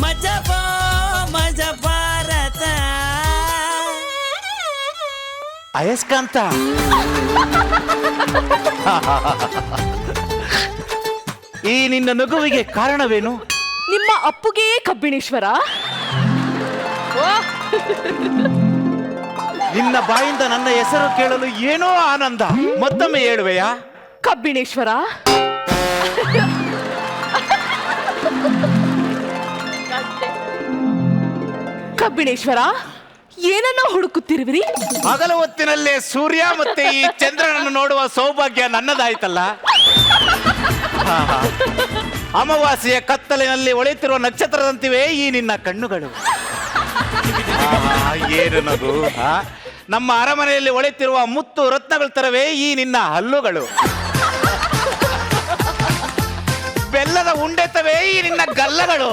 ಮಜಬೋ ಮಜ ಭಾರತ. ಅಯಸ್ಕಾಂತ, ಈ ನಿನ್ನ ನಗುವಿಗೆ ಕಾರಣವೇನು? ನಿಮ್ಮ ಅಪ್ಪುಗೆ ಕಬ್ಬಿಣೇಶ್ವರ. ನಿನ್ನ ಬಾಯಿಂದ ನನ್ನ ಹೆಸರು ಕೇಳಲು ಏನೋ ಆನಂದ. ಮತ್ತೊಮ್ಮೆ ಹೇಳುವೆಯಾ? ಕಬ್ಬಿಣೇಶ್ವರ. ಕಬ್ಬಿಣೇಶ್ವರ, ಏನನ್ನ ಹುಡುಕುತ್ತಿರುವಿರಿ? ಹಗಲ ಹೊತ್ತಿನಲ್ಲೇ ಸೂರ್ಯ ಮತ್ತೆ ಈ ಚಂದ್ರನನ್ನು ನೋಡುವ ಸೌಭಾಗ್ಯ ನನ್ನದಾಯ್ತಲ್ಲ. ಅಮಾವಾಸ್ಯೆಯ ಕತ್ತಲಿನಲ್ಲಿ ಒಳೆಯುತ್ತಿರುವ ನಕ್ಷತ್ರದಂತಿವೆ ಈ ನಿನ್ನ ಕಣ್ಣುಗಳು. ಏನು ನಗು! ನಮ್ಮ ಅರಮನೆಯಲ್ಲಿ ಒಳೆಯುತ್ತಿರುವ ಮುತ್ತು ರತ್ನಗಳ ತರವೇ ಈ ನಿನ್ನ ಹಲ್ಲುಗಳು. ಬೆಲ್ಲದ ಉಂಡೆತವೇ ಈ ನಿನ್ನ ಗಲ್ಲಗಳು.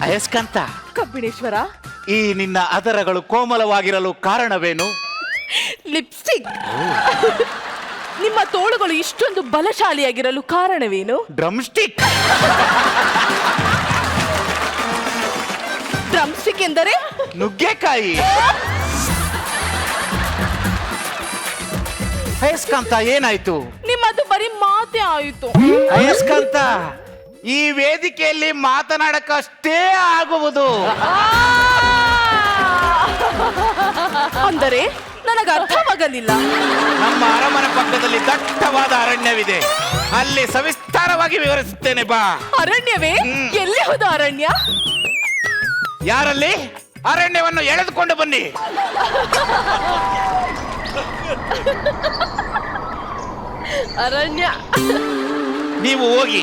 ಅಯಸ್ಕಾಂತ, ಕಬ್ಬಿಣೇಶ್ವರ, ಈ ನಿನ್ನ ಅದರಗಳು ಕೋಮಲವಾಗಿರಲು ಕಾರಣವೇನು? ಲಿಪ್ಸ್ಟಿಕ್. ನಿಮ್ಮ ತೋಳುಗಳು ಇಷ್ಟೊಂದು ಬಲಶಾಲಿಯಾಗಿರಲು ಕಾರಣವೇನು? ಡ್ರಮ್ಸ್ಟಿಕ್. ಡ್ರಮ್ಸ್ಟಿಕ್ ಎಂದರೆ ನುಗ್ಗೆಕಾಯಿ. ಅಯಸ್ಕಾಂತ, ಏನಾಯ್ತು? ನಿಮ್ಮದು ಬರೀ ಮಾತೇ ಆಯಿತು. ಅಯಸ್ಕಾಂತ, ಈ ವೇದಿಕೆಯಲ್ಲಿ ಮಾತನಾಡಕ್ಕಷ್ಟೇ ಆಗುವುದು. ಅಂದರೆ ನನಗೆ ಅರ್ಥವಾಗಲಿಲ್ಲ. ನಮ್ಮ ಅರಮನೆ ಪಕ್ಕದಲ್ಲಿ ದಟ್ಟವಾದ ಅರಣ್ಯವಿದೆ, ಅಲ್ಲಿ ಸವಿಸ್ತಾರವಾಗಿ ವಿವರಿಸುತ್ತೇನೆ ಬಾ. ಅರಣ್ಯವೇ? ಎಲ್ಲಿ ಹೋದ ಅರಣ್ಯ? ಯಾರಲ್ಲಿ? ಅರಣ್ಯವನ್ನು ಎಳೆದುಕೊಂಡು ಬನ್ನಿ. ಅರಣ್ಯ ನೀವು ಹೋಗಿ.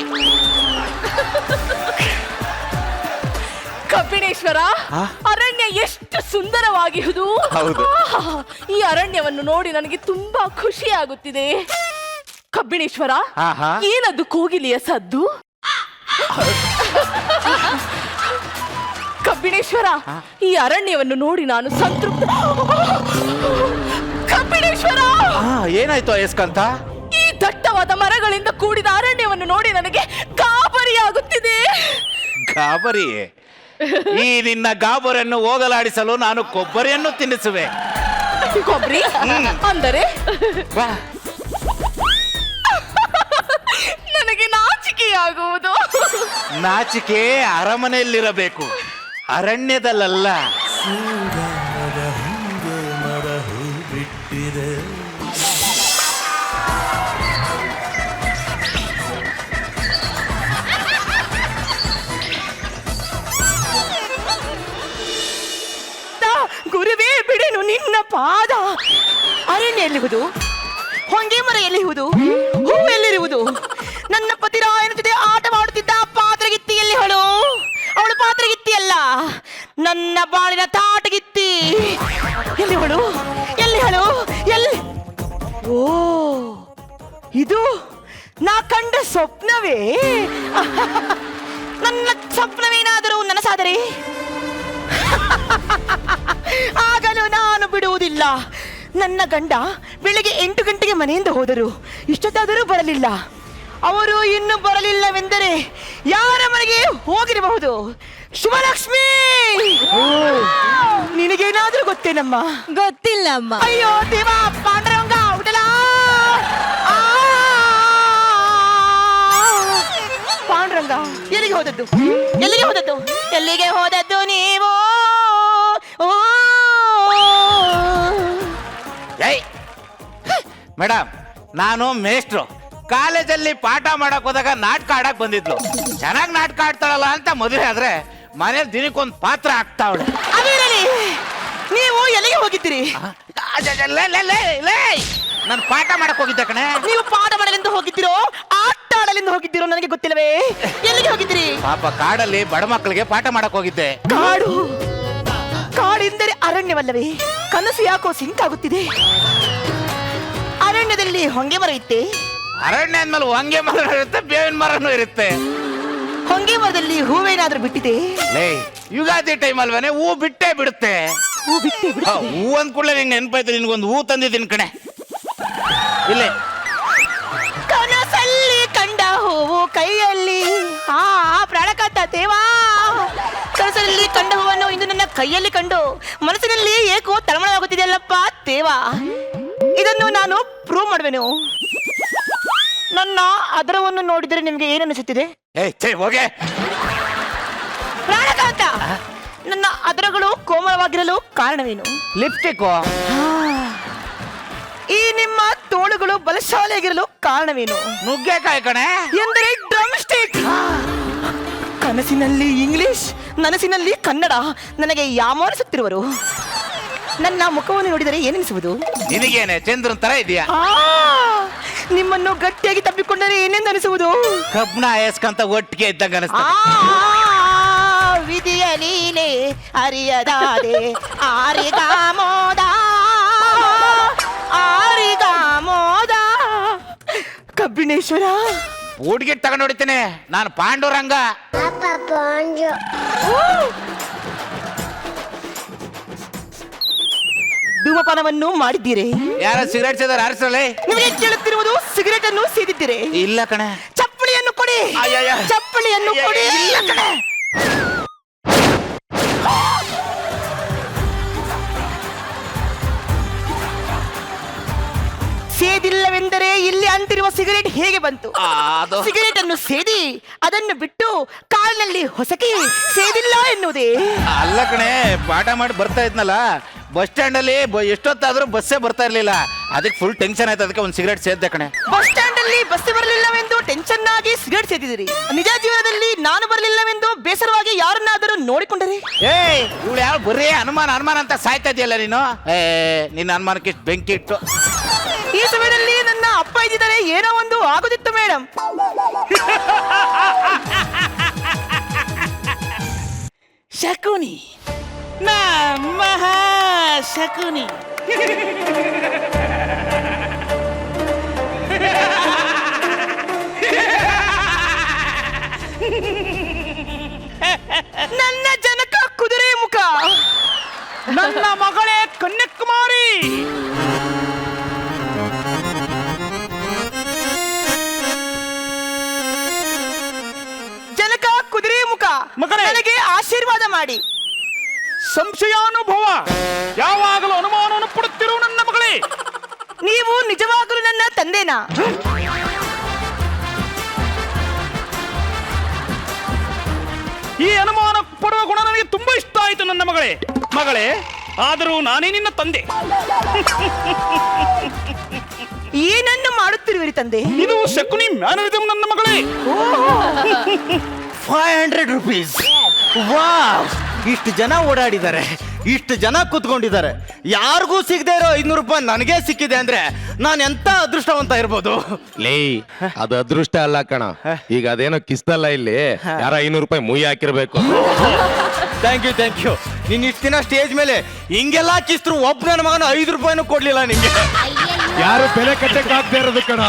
ಕಬ್ಬಿಣೇಶ್ವರ, ಅರಣ್ಯ ಎಷ್ಟು ಸುಂದರವಾಗಿರುವುದು. ಹೌದು. ಈ ಅರಣ್ಯವನ್ನು ನೋಡಿ ನನಗೆ ತುಂಬಾ ಖುಷಿ ಆಗುತ್ತಿದೆ. ಕಬ್ಬಿಣೇಶ್ವರ, ಏನದು ಕೋಗಿಲೆಯ ಸದ್ದು? ಕಬ್ಬಿಣೇಶ್ವರ, ಈ ಅರಣ್ಯವನ್ನು ನೋಡಿ ನಾನು ಸಂತೃಪ್ತ. ಕಬ್ಬಿಣೇಶ್ವರ, ಏನಾಯ್ತು ಅಯಸ್ಕಾಂತ? ಈ ದಟ್ಟವಾದ ಮರಗಳಿಂದ ಕೂಡಿದ ಅರಣ್ಯವನ್ನು ನೋಡಿ ನನಗೆ ಗಾಬರಿಯಾಗುತ್ತಿದೆ. ಗಾಬರಿ? ಈ ನಿನ್ನ ಗಾಬರಿಯನ್ನು ಹೋಗಲಾಡಿಸಲು ನಾನು ಕೊಬ್ಬರಿಯನ್ನು ತಿನ್ನಿಸುವೆ. ಕೊಬ್ಬರಿ ಅಂದರೆ? ನನಗೆ ನಾಚಿಕೆಯಾಗುವುದು. ನಾಚಿಕೆ ಅರಮನೆಯಲ್ಲಿರಬೇಕು, ಅರಣ್ಯದಲ್ಲ. ಬಿಟ್ಟಿದೆ ಗುರುವೇ, ಬಿಡೆನು ನಿನ್ನ ಪಾದ. ಅರಣ್ಯ ಎಲ್ಲಿರುವುದು? ಹೊಂಗೆ ಮರ ಎಲ್ಲಿರುವುದು? ಹೂ ಎಲ್ಲಿರುವುದು? ನನ್ನ ಪತಿರಾಯನ ಜೊತೆ ಆಟವಾಡುತ್ತಿದ್ದ ಪಾತ್ರಗಿತ್ತಿ ಎಲ್ಲಿ ಹಳು? ಅವಳು ಪಾತ್ರಗಿತ್ತಿ ಅಲ್ಲ, ನನ್ನ ಬಾಳಿನ ತಾಟಗಿತ್ತಿ. ಎಲ್ಲಿ ಹಳು? ಎಲ್ಲಿ ಹಳು? ಎಲ್ಲಿ? ಓ, ಇದು ನಾ ಕಂಡ ಸ್ವಪ್ನವೇ? ನನ್ನ ಸ್ವಪ್ನವೇನಾದರೂ ನನಸಾದರೆ ಆಗಲೂ ನಾನು ಬಿಡುವುದಿಲ್ಲ. ನನ್ನ ಗಂಡ ಬೆಳಿಗ್ಗೆ 8 ಗಂಟೆಗೆ ಮನೆಯಿಂದ ಹೋದರು, ಇಷ್ಟೊತ್ತಾದರೂ ಬರಲಿಲ್ಲ. ಅವರು ಇನ್ನು ಬರಲಿಲ್ಲವೆಂದರೆ ಯಾರ ಮನೆಗೆ ಹೋಗಿರಬಹುದು? ಶುಭಲಕ್ಷ್ಮಿ, ನಿನಗೇನಾದ್ರೂ ಗೊತ್ತೇನಮ್ಮ? ಗೊತ್ತಿಲ್ಲಮ್ಮ. ಅಯ್ಯೋ ದೇವ, ಪಾಂಡುರಂಗ ಉಡಲ. ಪಾಂಡುರಂಗ ಎಲ್ಲಿಗೆ ಹೋದದ್ದು? ಎಲ್ಲಿಗೆ ಹೋದದ್ದು? ಎಲ್ಲಿಗೆ ಹೋದದ್ದು ನೀವು? ಮೇಡಮ್, ನಾನು ಮೇಷ್ಟ್ರು. ಕಾಲೇಜಲ್ಲಿ ಪಾಠ ಮಾಡಕ್ ಹೋದಾಗ ನಾಟಕ ಆಡಕ್ ಬಂದಿದ್ಲು. ಚೆನ್ನಾಗಿ ನಾಟಕ ಆಡ್ತಾಳಲ್ಲ ಅಂತ ಮದುವೆ ಆದ್ರೆ ಮನೇಲಿ ದಿನಕ್ಕೊಂದು ಪಾತ್ರ ಆಗ್ತಾವಳೆ. ನೀವು ಎಲ್ಲಿಗೆ ಹೋಗಿದ್ದೀರಿ? ನಾನು ಪಾಠ ಮಾಡಕ್ ಹೋಗಿದ್ದೆ ಕಣೆ. ನೀವು ಪಾಠ ಮಾಡಲೆಂದು ಹೋಗಿದ್ದೀರೋ ಆಟ ಆಡಲೆಂದು ಹೋಗಿದ್ದೀರೋ ನನಗೆ ಗೊತ್ತಿಲ್ಲವೇ. ಎಲ್ಲಿಗೆ ಹೋಗಿದ್ದೀರಿ? ಪಾಪ ಕಾಡಲ್ಲಿ ಬಡ ಮಕ್ಕಳಿಗೆ ಪಾಠ ಮಾಡಕ್ ಹೋಗಿದ್ದೆ. ಕಾಡು? ಕಾಡೆಂದರೆ ಅರಣ್ಯವಲ್ಲವೇ? ಕನಸು ಯಾಕೋ ಸಿಂಕ್ ಆಗುತ್ತಿದೆ. ಅರಣ್ಯದಲ್ಲಿ ಹೊಂಗೆ ಮರ ಇತ್ತೆ? ಅರಣ್ಯ ಅಂದ್ಮೇಲೆ ಹೊಂಗೆ ಮರ ಇರುತ್ತೆ, ಬೇವಿನ ಮರನೂ ಇರುತ್ತೆ. ಹೊಂಗೆ ಮರದಲ್ಲಿ ಹೂವೇನಾದ್ರೂ ಬಿಟ್ಟಿದೆ? ಯುಗಾದಿ ಟೈಮ್ ಅಲ್ವೇನೆ, ಹೂ ಬಿಟ್ಟೇ ಬಿಡುತ್ತೆ. ಹೂ ಬಿಟ್ಟೆ ಬಿಡುತ್ತೆ. ಹೂ ಅಂದ್ ಕೂಡಲೇ ನಿಂಗೆ ನೆನಪಾಯ್ತು, ನಿನ್ಗೊಂದು ಹೂ ತಂದಿದ್ದೀನಿ ಕಣೆ. ಇಲ್ಲೇ ಕನಸಲ್ಲಿ ಕಂಡ ಹೂವು ಕೈಯಲ್ಲಿ ದೇವಾ, ಕನಸಿನಲ್ಲಿ ಕಂಡ ಹೂವನ್ನು ಇಂದು ನನ್ನ ಕೈಯಲ್ಲಿ ಕಂಡು ಮನಸ್ಸಿನಲ್ಲಿ ಏಕೋ ತಳಮಳವಾಗುತ್ತಿದೆಯಲ್ಲಪ್ಪ ದೇವಾ. ಇದನ್ನು ನಾನು ಪ್ರೂವ್ ಮಾಡುವೆನು. ನನ್ನ ಅದರವನ್ನು ನೋಡಿದರೆ ನಿಮಗೆ ಏನನ್ನಿಸುತ್ತಿದೆ? ಹೋಗೆ ಪ್ರಾಣಕಾಂತ, ನನ್ನ ಅದರಗಳು ಕೋಮಲವಾಗಿರಲು ಕಾರಣವೇನು? ಲಿಪ್ಸ್ಟಿಕ್. ಈ ನಿಮ್ಮ ತೋಳುಗಳು ಬಲಶಾಲಿಯಾಗಿರಲು ಕಾರಣವೇನು? ನುಗ್ಗೆಕಾಯಿ ಕಣೆ. ಎಂದರೆ ಡ್ರಮ್ ಸ್ಟಿಕ್. ಕನಸಿನಲ್ಲಿ ಇಂಗ್ಲಿಷ್, ನನಸಿನಲ್ಲಿ ಕನ್ನಡ ನನಗೆ ಯಾಮಾರಿಸುತ್ತಿರುವರು. ನನ್ನ ಮುಖವನ್ನು ನೋಡಿದರೆ ಏನೆನಿಸುವುದು? ನಿನಗೇನೆ ಚಂದ್ರನ್ ತರ ಇದೆಯಾ? ನಿಮ್ಮನ್ನು ಗಟ್ಟಿಯಾಗಿ ತಪ್ಪಿಕೊಂಡರೆ ಏನೆಂದು ಅನಿಸುವುದು? ಕಬ್ಣ ಎಸ್ಕಂತ ಒಟ್ಟಿಗೆ ಇದ್ದಂಗ ಅನಿಸ್ತ. ವಿಧಿಯ ಲೀಲೆ ಅರಿಯದಾದೆ ಆರಿಗಾಮೋದ ಆರಿಗಾಮೋದ. ಕಬ್ಬಿಣೇಶ್ವರ, ಊಡ್ಗಿಟ್ ತಗೊಂಡು ಹೊಡಿತೇನೆ ನಾನು. ಪಾಂಡುರಂಗ. ಧೂಮಪಾನವನ್ನು ಮಾಡಿದ್ದೀರಿ? ಯಾರ ಸಿಗರೇಟ್ ಸೇದಾರ ಆರಿಸಲೇ? ನಿಮಗೆ ಕೇಳುತ್ತಿರುವುದು ಸಿಗರೇಟ್ ಅನ್ನು ಸೇದಿದ್ದೀರಿ? ಇಲ್ಲ ಕಣೆ. ಚಪ್ಪಲಿಯನ್ನು ಕೊಡಿ. ಚಪ್ಪಲಿಯನ್ನು ಕೊಡಿ. ಇಲ್ಲ ಕಣೆ. ಸೇದಿಲ್ಲವೆಂದರೆ ಇಲ್ಲಿ ಅಂತಿರುವ ಸಿಗರೇಟ್ ಹೇಗೆ ಬಂತು? ಅದು ಸಿಗರೇಟ್ ಅನ್ನು ಸೇದಿ ಅದನ್ನು ಬಿಟ್ಟು ಕಾಲಿನಲ್ಲಿ ಹೊಸಕಿ ಸೇದಿಲ್ಲ ಎನ್ನುವುದೇ? ಅಲ್ಲ ಕಣೆ, ಪಾಠ ಮಾಡಿ ಬರ್ತಾ ಇದ್ನಲ್ಲ ಬಸ್ ಸ್ಟ್ಯಾಂಡ್ ಅಲ್ಲಿ, ಎಷ್ಟೊತ್ತಾದ್ರೂ ಬಸ್ಸೇ ಬರ್ತಾ ಇರ್ಲಿಲ್ಲ. ಅದಕ್ಕೆ ಫುಲ್ ಟೆನ್ಷನ್ ಆಯ್ತು, ಅದಕ್ಕೆ ಒಂದು ಸಿಗರೇಟ್ ಸೇದ್ದೆ ಕಣೆ. ಬಸ್ ಸ್ಟ್ಯಾಂಡ್ ಅಲ್ಲಿ ಬಸ್ ಬರಲಿಲ್ಲವೆಂದು ಟೆನ್ಷನ್ ಆಗಿ ಸಿಗರೇಟ್ ಸೇದಿದಿರಿ. ನಿಜ ಜೀವನದಲ್ಲಿ ನಾನು ಬರಲಿಲ್ಲವೆಂದು ಬೇಸರವಾಗಿ ಯಾರನ್ನಾದರೂ ನೋಡಿಕೊಂಡರೆ? ಇವಳು ಯಾವ ಬರೀ ಅನುಮಾನ ಅನುಮಾನ ಅಂತ ಸಾಯ್ತಾ ಇದೆಯಲ್ಲ ನೀನು. ನಿನ್ನ ಅನುಮಾನಕ್ಕೆ ಇಷ್ಟು ಬೆಂಕಿ ಇಟ್ಟು. ಈ ಸಮಯದಲ್ಲಿ ನನ್ನ ಅಪ್ಪ ಇದ್ದಿದ್ದಾರೆ ಏನೋ ಒಂದು ಆಗುದಿತ್ತು ಮೇಡಮ್. ಶಕುನಿ, ಮಹಾ ಶಕುನಿ. ನನ್ನ ಜನಕ ಕುದುರೆ ಮುಖ, ನನ್ನ ಮಗಳೇ ಕನ್ಯಾಕುಮಾರಿ. ಜನಕ ಕುದುರೆ ಮುಖ, ಮಗಳೇ, ನನಗೆ ಆಶೀರ್ವಾದ ಮಾಡಿ. ಸಂಶಯಾನುಭವ, ಯಾವಾಗಲೂ ಅನುಮಾನವನ್ನು ಪಡುತ್ತಿರುವ ನನ್ನ ಮಗಳೇ, ನೀವು ನಿಜವಾಗಲೂ ನನ್ನ ತಂದೆನಾ? ಈ ಅನುಮಾನ ಪಡುವ ಗುಣ ನನಗೆ ತುಂಬಾ ಇಷ್ಟ ಆಯಿತು ನನ್ನ ಮಗಳೇ. ಮಗಳೇ, ಆದರೂ ನಾನೇ ನಿನ್ನ ತಂದೆ. ಏನನ್ನು ಮಾಡುತ್ತಿರುವಿರಿ ತಂದೆ? ಇದು ಶಕುನಿ ಮ್ಯಾನರಿಸಂ ನನ್ನ ಮಗಳೇ. 500 rupees. ವಾವ್, ಇಷ್ಟು ಜನ ಓಡಾಡಿದ್ದಾರೆ, ಇಷ್ಟು ಜನ ಕೂತ್ಕೊಂಡಿದ್ದಾರೆ, ಯಾರಿಗೂ ಸಿಗದೆ ಇರೋ 500 ರೂಪಾಯಿ ನನಗೆ ಸಿಕ್ಕಿದೆ ಅಂದ್ರೆ ನಾನು ಎಂತ ಅದೃಷ್ಟವಂತ ಇರ್ಬೋದು. ಲೇ, ಅದು ಅದೃಷ್ಟ ಅಲ್ಲ ಕಣ. ಈಗ ಅದೇನೋ ಕಿಸ್ತಲ್ಲ, ಇಲ್ಲಿ ಯಾರ 500 ರೂಪಾಯಿ ಮುಯಿ ಹಾಕಿರ್ಬೇಕು. Thank you. ನೀನ್ ಇಷ್ಟು ದಿನ ಸ್ಟೇಜ್ ಮೇಲೆ ಹಿಂಗೆಲ್ಲ ಕಿಸ್ತರು ಒಬ್ಬ ನನ್ನ ಮಗನ 5 ರೂಪಾಯಿನೂ ಕೊಡ್ಲಿಲ್ಲ ನಿಂಗೆ. ಯಾರು ಬೆಲೆ ಕಟ್ಟಕ್ ಆಗ್ತಾ ಇರೋದು ಕಣ,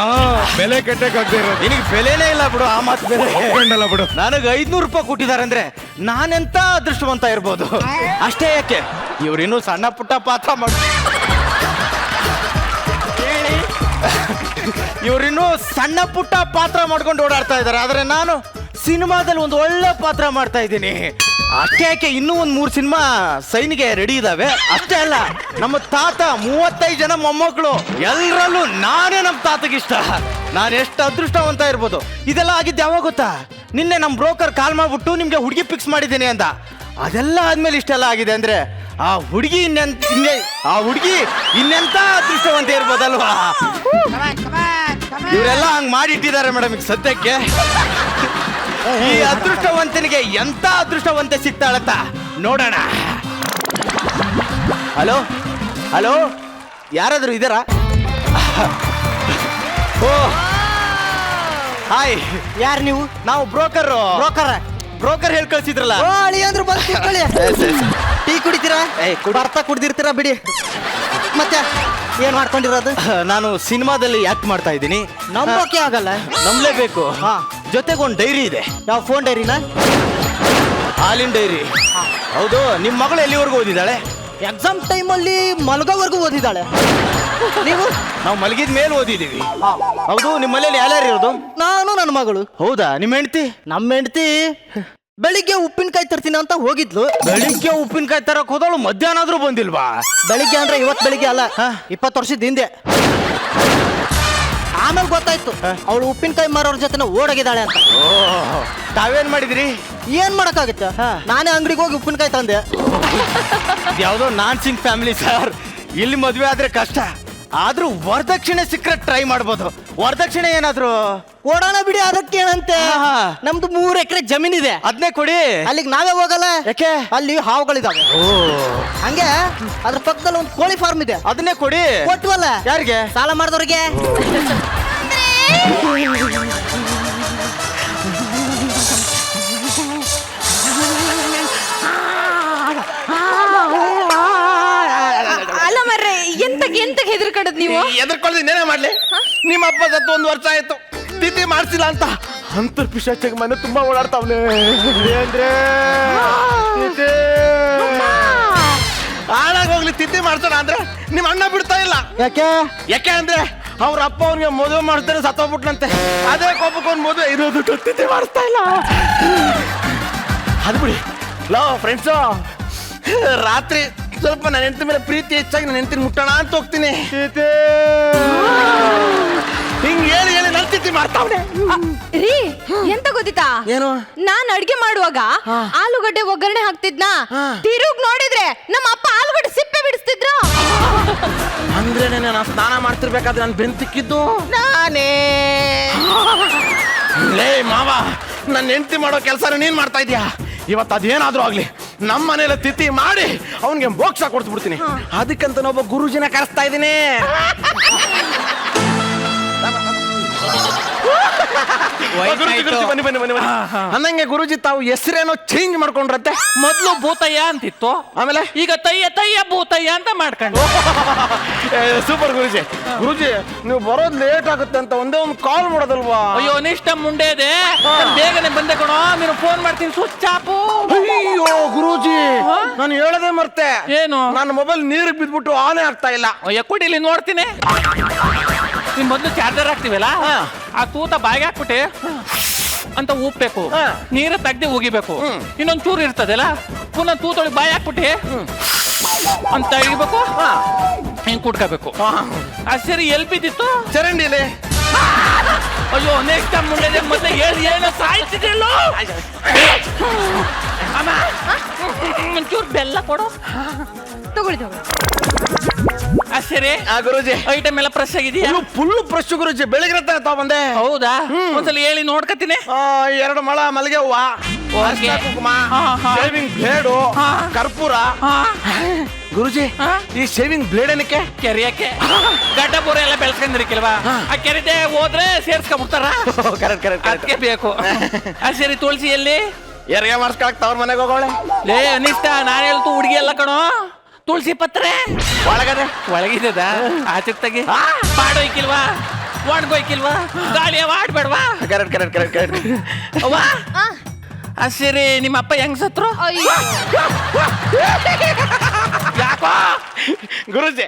ಬೆಲೆ ಕಟ್ಟಕ್ ಆಗ್ತಾ ಇರೋದು. ನಿನಗೆ ಬೆಲೆನೇ ಇಲ್ಲ ಬಿಡು, ಆ ಮಾತು ಬೇರೆ. ಒಪ್ಕೊಂಡಲ್ಲ ಬಿಡು. ನನಗೆ 500 ರೂಪಾಯಿ ಕೊಟ್ಟಿದ್ದಾರೆ ಅಂದ್ರೆ ನಾನೆಂತ ಅದೃಷ್ಟವಂತ ಇರ್ಬೋದು. ಅಷ್ಟೇ ಯಾಕೆ, ಇವ್ರಿನ್ನೂ ಸಣ್ಣ ಪುಟ್ಟ ಪಾತ್ರ ಮಾಡ ಇವ್ರಿನ್ನೂ ಸಣ್ಣ ಪುಟ್ಟ ಪಾತ್ರ ಮಾಡ್ಕೊಂಡು ಓಡಾಡ್ತಾ ಇದ್ದಾರೆ, ಆದ್ರೆ ನಾನು ಸಿನಿಮಾದಲ್ಲಿ ಒಂದು ಒಳ್ಳೆ ಪಾತ್ರ ಮಾಡ್ತಾ ಇದ್ದೀನಿ. ಅಷ್ಟೇ ಯಾಕೆ, ಇನ್ನೂ ಒಂದು 3 ಸಿನಿಮಾ ಸೈನಿಗೆ ರೆಡಿ ಇದಾವೆ. ಅಷ್ಟೇ ಅಲ್ಲ, ನಮ್ಮ ತಾತ 35 ಜನ ಮೊಮ್ಮಕ್ಕಳು, ಎಲ್ಲರಲ್ಲೂ ನಾನೇ ನಮ್ಮ ತಾತಗಿಷ್ಟ. ನಾನು ಎಷ್ಟು ಅದೃಷ್ಟವಂತ ಇರ್ಬೋದು. ಇದೆಲ್ಲ ಆಗಿದ್ದು ಯಾವಾಗ ಗೊತ್ತಾ? ನಿನ್ನೆ ನಮ್ಮ ಬ್ರೋಕರ್ ಕಾಲ್ ಮಾಡ್ಬಿಟ್ಟು ನಿಮ್ಗೆ ಹುಡುಗಿ ಫಿಕ್ಸ್ ಮಾಡಿದ್ದೀನಿ ಅಂದ. ಅದೆಲ್ಲ ಆದ್ಮೇಲೆ ಇಷ್ಟೆಲ್ಲ ಆಗಿದೆ ಅಂದ್ರೆ ಆ ಹುಡುಗಿ ಇನ್ನೆಂತ ಅದೃಷ್ಟವಂತ ಇರ್ಬೋದಲ್ವಾ? ಇವರೆಲ್ಲ ಹಂಗ್ ಮಾಡಿಟ್ಟಿದ್ದಾರೆ ಮೇಡಮ್ ಈಗ ಸದ್ಯಕ್ಕೆ. ಈ ಅದೃಷ್ಟವಂತನಿಗೆ ಎಂತ ಅದೃಷ್ಟವಂತೆ ಸಿಗ್ತಾಳತ್ತ ನೋಡೋಣ. ಹಲೋ, ಯಾರಾದ್ರೂ ಇದಾರಾ? ಓ ಹಾಯ್, ಯಾರು ನೀವು? ನಾವು ಬ್ರೋಕರ್ ಹೇಳಿ ಕಳ್ಸಿದ್ರಲ್ಲ. ಟೀ ಕುಡಿತೀರಾ? ಬರ್ತಾ ಕುಡ್ದಿರ್ತೀರಾ ಬಿಡಿ. ಮತ್ತೆ ಏನ್ ಮಾಡ್ಕೊಂಡಿರೋದು? ನಾನು ಸಿನಿಮಾದಲ್ಲಿ ಆಕ್ಟ್ ಮಾಡ್ತಾ ಇದ್ದೀನಿ. ನಂಬೋಕೆ ಆಗಲ್ಲ. ನಂಬಲೇಬೇಕು. ಜೊತೆಗೆ ಒಂದು ಡೈರಿ ಇದೆ. ಯಾವ ಫೋನ್ ಡೈರಿನ? ಹಾಲಿನ ಡೈರಿ. ಹೌದು. ನಿಮ್ಮ ಮಗಳು ಎಲ್ಲಿವರೆಗೂ ಓದಿದ್ದಾಳೆ? ಎಕ್ಸಾಮ್ ಟೈಮಲ್ಲಿ ಮಲಗೋವರೆಗೂ ಓದಿದ್ದಾಳೆ. ನೀವು? ನಾವು ಮಲಗಿದ ಮೇಲೆ ಓದಿದ್ದೀವಿ. ಹೌದು. ನಿಮ್ಮ ಮನೇಲಿ ಯಾರ್ಯಾರು ಇರೋದು? ನಾನು, ನನ್ನ ಮಗಳು. ಹೌದಾ? ನಿಮ್ಮ ಹೆಂಡತಿ? ನಮ್ಮ ಹೆಂಡತಿ ಬೆಳಿಗ್ಗೆ ಉಪ್ಪಿನಕಾಯಿ ತರ್ತೀನಿ ಅಂತ ಹೋಗಿದ್ಲು. ಬೆಳಿಗ್ಗೆ ಉಪ್ಪಿನಕಾಯಿ ತರಕ್ ಹೋದವಳು ಮಧ್ಯಾಹ್ನ ಆದ್ರೂ ಬಂದಿಲ್ವಾ? ಬೆಳಿಗ್ಗೆ ಅಂದ್ರೆ ಇವತ್ತು ಬೆಳಿಗ್ಗೆ ಅಲ್ಲ, 20 ವರ್ಷದ ಹಿಂದೆ. ಆಮೇಲೆ ಗೊತ್ತಾಯ್ತು ಅವಳು ಉಪ್ಪಿನಕಾಯಿ ಮಾರೋರ್ ಜೊತೆ ಓಡೋಗಿದ್ದಾಳೆ ಅಂತ. ತಾವೇನ್ ಮಾಡಿದ್ರಿ? ಏನ್ ಮಾಡಕ್ಕಾಗತ್ತ, ನಾನೇ ಅಂಗಡಿಗೆ ಹೋಗಿ ಉಪ್ಪಿನಕಾಯಿ ತಂದೆ. ಯಾವ್ದೋ ನಾನ್ ಸಿಂಗ್ ಫ್ಯಾಮಿಲಿ ಸರ್, ಇಲ್ಲಿ ಮದ್ವೆ ಆದ್ರೆ ಕಷ್ಟ, ಆದ್ರೂ ವರದಕ್ಷಿಣೆ ಸಿಕ್ಕರೆ ಟ್ರೈ ಮಾಡ್ಬೋದು. ವರದಕ್ಷಿಣೆ ಏನಾದ್ರು ಕೊಡೋಣ ಬಿಡಿ, ಅದಕ್ಕೇನಂತೆ. ನಮ್ದು 3 ಎಕರೆ ಜಮೀನಿದೆ, ಅದನ್ನೇ ಕೊಡಿ. ಅಲ್ಲಿಗೆ ನಾವೇ ಹೋಗಲ್ಲ, ಯಾಕೆ? ಅಲ್ಲಿ ಹಾವುಗಳಿದಾವೆ. ಹಂಗೆ ಅದ್ರ ಪಕ್ಕದಲ್ಲಿ ಒಂದು ಕೋಳಿ ಫಾರ್ಮ್ ಇದೆ, ಅದನ್ನೇ ಕೊಡಿ. ಕೊಟ್ವಲ್ಲ. ಯಾರಿಗೆ? ಸಾಲ ಮಾಡಿದವ್ರಿಗೆ. ಅಲ್ಲ ಮರ್ರೆ, ಎಂತ ಹೆದರ್ಕಡದ್ ನೀವು? ಎದ್ರಕೊಳ್ಳಿ ನೇನೇ ಮಾಡ್ಲಿ. ನಿಮ್ಮ ಅಪ್ಪ ಸತ್ತು 1 ವರ್ಷ ಆಯ್ತು, ತಿಥಿ ಮಾಡ್ಸಿಲ್ಲ ಅಂತ ಅಂತರ್ ಪಿಶಾಚಿಗೆ ಮನೆ ತುಂಬಾ ಓಡಾಡ್ತಾವ್ನೆ. ಅಂದ್ರೆ ಹಾಳಾಗಿ ಹೋಗ್ಲಿ, ತಿಥಿ ಮಾಡ್ಸೋಣ ಅಂದ್ರೆ ನಿಮ್ಮ ಅಣ್ಣ ಬಿಡ್ತಾ ಇಲ್ಲ. ಯಾಕೆ ಅಂದ್ರೆ ಅವ್ರ ಅಪ್ಪ ಅವ್ನಿಗೆ ಮದುವೆ ಮಾಡ್ತಾರೆ, ಸತ್ತೋಗ್ಬಿಟ್ನಂತೆ. ಅದೇ ಕೋಪಕ್ಕೆ ಅವ್ನು ಮದುವೆ ಇರೋದು ತಿಥಿ ಮಾಡಿಸ್ತಾ ಇಲ್ಲ. ಅದು ಬಿಡಿ ಲೋ ಫ್ರೆಂಡ್ಸು, ರಾತ್ರಿ ಸ್ವಲ್ಪ ನನ್ನ ಹೆಂಡತಿ ಮೇಲೆ ಪ್ರೀತಿ ಹೆಚ್ಚಾಗಿ ನನ್ನ ಹೆಂಡತಿನ ಮುಟ್ಟೋಣ ಅಂತ ಹೋಗ್ತೀನಿ. ಹಿಂಗ್ ಹೇಳಿ ಹೇಳಿ ನನ್ನ ತಿಥಿ ಮಾಡ್ತಾವ್ನೆ. ರೀ, ಎಂತ ಗೊತ್ತಿತ್ತಾ? ಏನು? ನಾನ್ ಅಡ್ಗೆ ಮಾಡುವಾಗ ಆಲೂಗಡ್ಡೆ ಒಗ್ಗರಣೆ ಹಾಕ್ತಿದ್ನ, ತಿರುಗ್ ನೋಡಿದ್ರೆ ನಮ್ಮ ಅಪ್ಪ ಆಲೂಗಡ್ಡೆ ಸಿಪ್ಪೆ ಬಿಡಿಸ್ತಿದ್ರು. ಅಂದ್ರೆ ನಾನು ಸ್ನಾನ ಮಾಡ್ತಿರ್ಬೇಕಾದ್ರೆ ನಾನು ಬೆಂತಿಕ್ಕಿದ್ದು ನಾನೇ. ಲೇ ಮಾವ, ನನ್ನ ಹೆಂಡತಿ ಮಾಡೋ ಕೆಲಸ ನೀನ್ ಮಾಡ್ತಾ ಇದೀಯಾ. ಇವತ್ತು ಅದೇನಾದ್ರೂ ಆಗ್ಲಿ, ನಮ್ಮ ಮನೇಲಿ ತಿಥಿ ಮಾಡಿ ಅವನ್ಗೆ ಮೋಕ್ಷ ಕೊಡ್ಸ್ಬಿಡ್ತೀನಿ. ಅದಕ್ಕಂತ ಒಬ್ಬ ಗುರುಜಿನ ಕರೆಸ್ತಾ ಇದ್ದೀನಿ. ಬನ್ನಿ ಬನ್ನಿ ಬನ್ನಿ ಬನ್ನಿ. ಅಂದಂಗೆ ಗುರುಜಿ, ತಾವು ಹೆಸರೇನೋ ಚೇಂಜ್ ಮಾಡ್ಕೊಂಡ್ರಂತೆ. ಮೊದ್ಲು ಭೂತಯ್ಯ ಅಂತಿತ್ತು, ಆಮೇಲೆ ಈಗ ತಯ್ಯ ಭೂತಯ್ಯ ಅಂತ ಮಾಡ್ಕೊಂಡು. ಸೂಪರ್ ಗುರುಜಿ. ಗುರುಜಿ, ನೀವು ಬರೋದ್ ಲೇಟ್ ಆಗುತ್ತೆ ಅಂತ ಒಂದೇ ಒಂದು ಕಾಲ್ ಮಾಡೋದಲ್ವಾ? ಅಯ್ಯೋ ಅನಿಷ್ಟ ಮುಂಡೆ ಇದೆ, ಬೇಗನೆ ಬಂದೆ ಕಣೋ, ನೀನು ಫೋನ್ ಮಾಡ್ತೀನಿ, ಸ್ವಿಚ್ ಆಫ್. ಅಯ್ಯೋ ಗುರೂಜಿ, ನಾನು ಹೇಳದೆ ಮರ್ತೆ. ಏನು? ನನ್ನ ಮೊಬೈಲ್ ನೀರಿಗೆ ಬಿದ್ಬಿಟ್ಟು ಆನೇ ಆಗ್ತಾ ಇಲ್ಲ. ಅಯ್ಯ ಕೊಡಿಲಿ ನೋಡ್ತೀನಿ. ನೀನ್ ಮೊದ್ಲು ಚಾರ್ಜರ್ ಹಾಕ್ತಿವಲ್ಲ, ಆ ತೂತ ಬಾಯಿಗೆ ಹಾಕ್ಬಿಟ್ಟೆ ಅಂತ ಉಪ್ಬೇಕು, ನೀರ ತೆಗ್ದು ಉಗಿಬೇಕು. ಇನ್ನೊಂದ್ ಚೂರು ಇರ್ತದಲ್ಲ, ಪುನಃ ತೂತೊಳಗೆ ಬಾಯಿ ಹಾಕ್ಬಿಟ್ಟೆ ಅಂತ ಇಡ್ಬೇಕು, ಹಿಂಗ್ ಕುಟ್ಕೋಬೇಕು. ಸರಿ, ಎಲ್ ಬಿದ್ದಿತ್ತು? ಚರಂಡಿಲಿ. ಅಯ್ಯೋ ನೆಕ್ಸ್ಟ್ ಟೈಮ್ ಮುಂದೆ ಮತ್ತೆ ಹೇಳಿ ಏನೋ ಸಾಯ್ತಿದ್ದಿಲ್ಲ. ಅಮ್ಮ, ಒಂಚೂರು ಬೆಲ್ಲ ಕೊಡು. ತಗೊಳ್ಳಿ. ಸರಿ ಗುರುಜಿ, ಐಟಮ್ ಎಲ್ಲ ಫ್ರೆಶ್ ಆಗಿದೆಯಾ? ಫುಲ್ ಫ್ರೆಶ್ ಗುರುಜಿ. ಬೆಳಗ್ಗೆ ತಾವ್ ಬಂದೆ. ಹೌದಾ? ಒಂದ್ಸಲ ಹೇಳಿ ನೋಡ್ಕತೀನಿ. 2 ಮೊಳ ಮಲ್ಲಿಗೆ ಹೂವ, ಅರಿಶಿನ ಕುಂಕುಮ, ಶೇವಿಂಗ್ ಬ್ಲೇಡು, ಕರ್ಪೂರ. ಗುರುಜಿ, ಈ ಶೇವಿಂಗ್ ಬ್ಲೇಡ್ ಏನಕ್ಕೆ? ಕೆರೆಯಕ್ಕೆ ಗಡ್ಡ ಪೂರ ಎಲ್ಲ ಬೆಳೆಸ್ಕೊಂಡಿರಿಕಿಲ್ವಾ, ಆ ಕೆರೆದೆ ಹೋದ್ರೆ ಸೇರ್ಸ್ಕೊಂಡ್ಬಿಡ್ತಾರ. ಕರೆಕ್ಟ್ ಕರೆಕ್ಟ್ ಅದಕ್ಕೆ ಬೇಕು. ಸರಿ, ತುಳಸಿ ಎಲ್ಲಿ? ಯಾರಿಗೆ ಮಾಡಿಸ್ಕೊಳಕ್ ತವ್ರ ಮನೆಗೆ ಹೋಗೋಳೆ. ಲೇ ಅನಿಷ್ಟ, ನಾನು ಹೇಳ್ತು ಹುಡುಗಿ ಎಲ್ಲ ಕಣೋ. ತುಳಸಿ ಪತ್ರೆ ಒಳಗಡೆ ಒಳಗಿದ್ದದ, ಆಚೆ ತೆಗಿ. ಪಾಡೋಯ್ಕಿಲ್ವಾ, ಒಣಗೋಯ್ಕಿಲ್ವಾ, ಗಾಳಿ ಆಡ್ಬೇಡ್ವಾ? Correct correct correct correct. ಅವ್ವಾ, ಸರಿ, ನಿಮ್ಮ ಅಪ್ಪ ಹೆಂಗ್ ಸತ್ರು? ಯಾಕೋ ಗುರುಜಿ,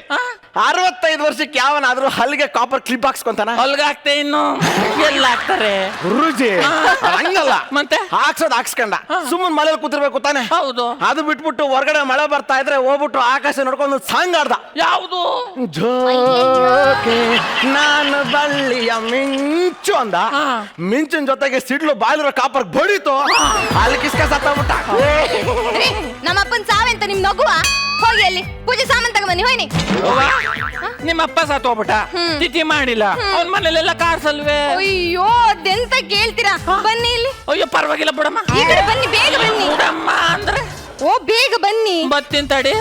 65 ವರ್ಷಕ್ಕೆ ಯಾವನಾದ್ರೂ ಹಲ್ಲಿಗೆ ಕಾಪರ್ ಕ್ಲಿಪ್ ಹಾಕ್ಸ್ಕೊಂತಾನ? ಹೊಲ್ಗಾಗ್ತೆ ಇನ್ನು ಎಲ್ಲ ಹಾಕ್ತಾರೆ ಗುರುಜಿ. ಹಂಗಲ್ಲ, ಮತ್ತೆ ಹಾಕ್ಸ್ಕೊಂಡ ಸುಮ್ಮನೆ ಮನೇಲಿ ಕೂತಿರ್ಬೇಕು ತಾನೆ. ಹೌದು. ಅದು ಬಿಟ್ಬಿಟ್ಟು ಹೊರಗಡೆ ಮಳೆ ಬರ್ತಾ ಇದ್ರೆ ಹೋಗ್ಬಿಟ್ಟು ಆಕಾಶ ನೋಡ್ಕೊಂಡು ಸಾಂಗ್ ಆಡ್ದ. ಯಾವುದು? ಜೋಕೆ ನಾನು ಬಳ್ಳಿಯ ಮಿಂಚು ಅಂದ. ಮಿಂಚಿನ ಜೊತೆಗೆ ಸಿಡ್ಲು ಬಾಲಿರೋ ಕಾಪರ್ ಬಡಿತು. ಅಲ್ಲಿ ಕಿಸ್ಕ ಸತ್ತೋಗ್ಬಿಟ್ಟ. ನಮ್ಮಪ್ಪನ್ ಸಾವೆಂತ ನಿಮ್ ನಗುವ? ಹೋಗಿ ಅಲ್ಲಿ ಪೂಜೆ ಸಾಮಾನ್ ತಗೊಂಬನ್ನಿ, ಹೋಯ್ನಿ. ನಿಮ್ಮ ಅಪ್ಪ ಸತ್ತೋಗ್ಬಿಟ್ಟ, ತಿಥಿ ಮಾಡಿಲ್ಲ, ಅವನ ಮನೇಲೆಲ್ಲ ಕಾರ್ಸಲ್ವೇ? ಅಯ್ಯೋ, ಅದೆಂತ ಕೇಳ್ತೀರಾ? ಬನ್ನಿ ಇಲ್ಲಿ. ಅಯ್ಯೋ ಪರವಾಗಿಲ್ಲ ಬಿಡಮ್ಮ, ಈ ಕಡೆ ಬನ್ನಿ, ಬೇಗ ಬನ್ನಿ. ಬಿಡಮ್ಮ ಅಂದ್ರೆ ಓ, ಬೇಗ ಬನ್ನಿ. ಬತ್ತೀನಿ ತಡಿ.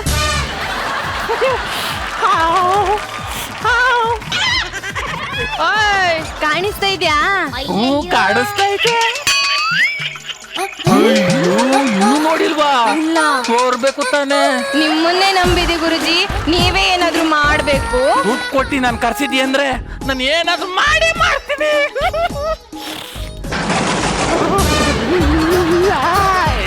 ಓಯ್, ಕಾಣಿಸ್ತಾ ಇದ್ಯಾ? ಕಾಣಿಸ್ತಾ ಐತೆ. ಇನ್ನೂ ನೋಡಿಲ್ವಾ? ಇಲ್ಲ. ತೋರ್ಬೇಕು ತಾನೆ. ನಿಮ್ಮನ್ನೇ ನಂಬಿದಿ ಗುರುಜಿ, ನೀವೇ ಏನಾದ್ರೂ ಮಾಡ್ಬೇಕು. ದುಡ್ಡು ಕೊಟ್ಟಿ ನಾನು ಕರ್ಸಿದ್ದಿ ಅಂದ್ರೆ ನಾನು ಏನಾದ್ರೂ ಮಾಡಿ ಮಾಡ್ತೀನಿ.